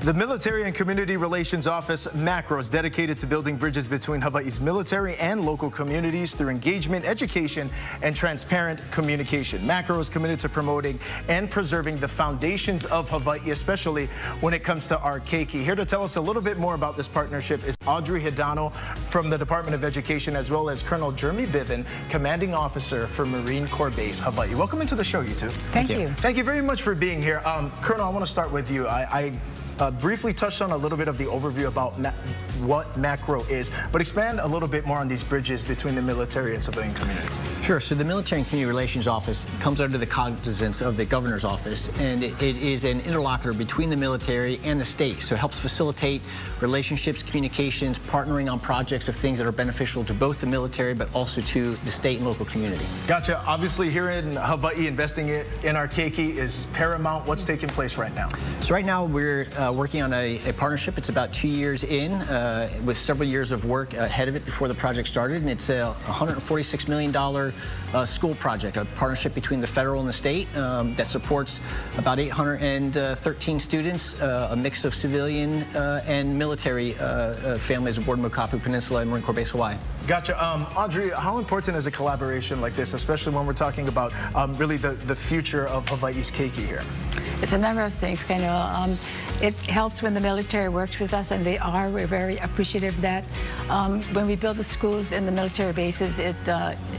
The Military and Community Relations Office, MACRO, is dedicated to building bridges between Hawaii's military and local communities through engagement, education, and transparent communication. MACRO is committed to promoting and preserving the foundations of Hawaii, especially when it comes to our keiki. Here to tell us a little bit more about this partnership is Audrey Hidano from the Department of Education, as well as Colonel Jeremy Biven, Commanding Officer for Marine Corps Base, Hawaii. Welcome into the show, you two. Thank you. Thank you very much for being here. Colonel, I want to start with you. I briefly touched on a little bit of the overview about what MACRO is, but expand a little bit more on these bridges between the military and civilian community. Sure. So the Military and Community Relations Office comes under the cognizance of the Governor's Office, and it is an interlocutor between the military and the state. So it helps facilitate relationships, communications, partnering on projects of things that are beneficial to both the military but also to the state and local community. Gotcha. Obviously, here in Hawaii, investing in our keiki is paramount. What's taking place right now? So right now we're working on a partnership. It's about 2 years in, with several years of work ahead of it before the project started, and it's a $146 million school project, a partnership between the federal and the state that supports about 813 students, a mix of civilian and military families aboard Mokapu Peninsula and Marine Corps Base, Hawaii. Gotcha. Audrey, how important is a collaboration like this, especially when we're talking about really the future of Hawaii's keiki here? It's a number of things, kind of. It helps when the military works with us, and we're very appreciative of that. When we build the schools in the military bases, it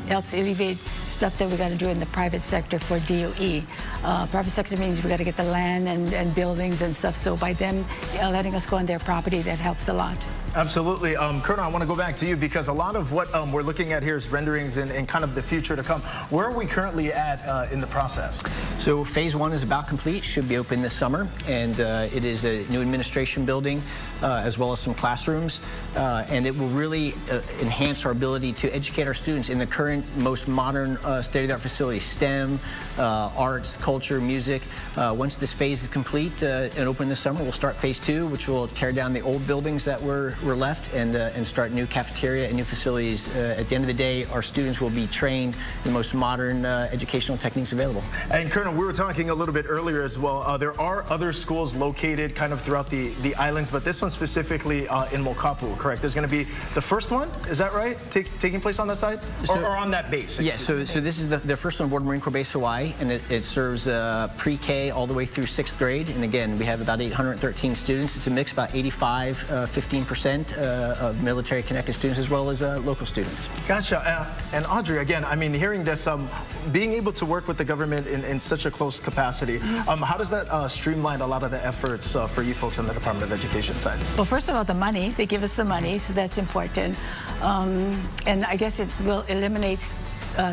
helps alleviate stuff that we got to do in the private sector for DOE. Private sector means we got to get the land and buildings and stuff, so by them letting us go on their property, that helps a lot. Absolutely. Colonel, I want to go back to you because a lot of what we're looking at here is renderings and kind of the future to come. Where are we currently at in the process? So phase 1 is about complete, should be open this summer, and it is a new administration building as well as some classrooms, and it will really enhance our ability to educate our students in the current most modern state-of-the-art facilities, STEM, arts, culture, music. Once this phase is complete and open this summer, we'll start phase 2, which will tear down the old buildings that were left and start new cafeteria and new facilities. At the end of the day, our students will be trained in the most modern educational techniques available. And Colonel, we were talking a little bit earlier as well. There are other schools located kind of throughout the islands, but this one specifically in Mokapu, correct? There's going to be the first one, is that right? Taking place on that side? Or on that base? Yes, so this is the first one aboard Marine Corps Base Hawaii, and it serves pre-K all the way through 6th grade. And again, we have about 813 students. It's a mix, about 85-15% of military-connected students as well as local students. Gotcha. And Audrey, again, I mean, hearing this, being able to work with the government in such a close capacity, how does that streamline a lot of the efforts for you folks on the Department of Education side? Well, first of all, the money. They give us the money, so that's important. And I guess it will eliminate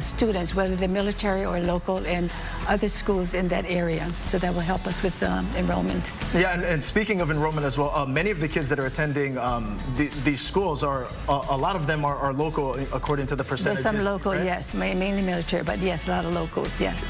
students, whether they're military or local, and other schools in that area. So that will help us with enrollment. Yeah, and speaking of enrollment as well, many of the kids that are attending these schools a lot of them are local according to the percentages. There's some local, right? Yes, mainly military, but yes, a lot of locals, yes.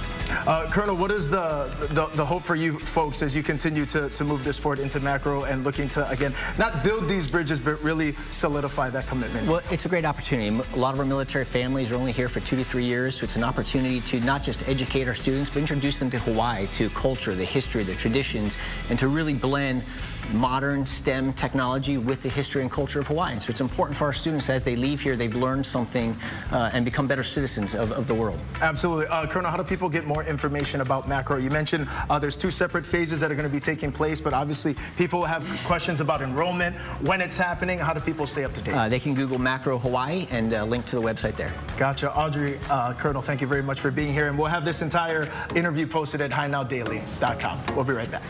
Colonel, what is the hope for you folks as you continue to move this forward into MACRO and looking to, again, not build these bridges, but really solidify that commitment? Well, it's a great opportunity. A lot of our military families are only here for 2 to 3 years, so it's an opportunity to not just educate our students, but introduce them to Hawaii, to culture, the history, the traditions, and to really blend modern STEM technology with the history and culture of Hawaii. So it's important for our students as they leave here, they've learned something and become better citizens of the world. Absolutely. Colonel, how do people get more information about MACRO? You mentioned there's 2 separate phases that are going to be taking place, but obviously people have questions about enrollment, when it's happening. How do people stay up to date? They can Google MACRO Hawaii and link to the website there. Gotcha. Audrey, Colonel, thank you very much for being here, and we'll have this entire interview posted at HiNowDaily.com. We'll be right back.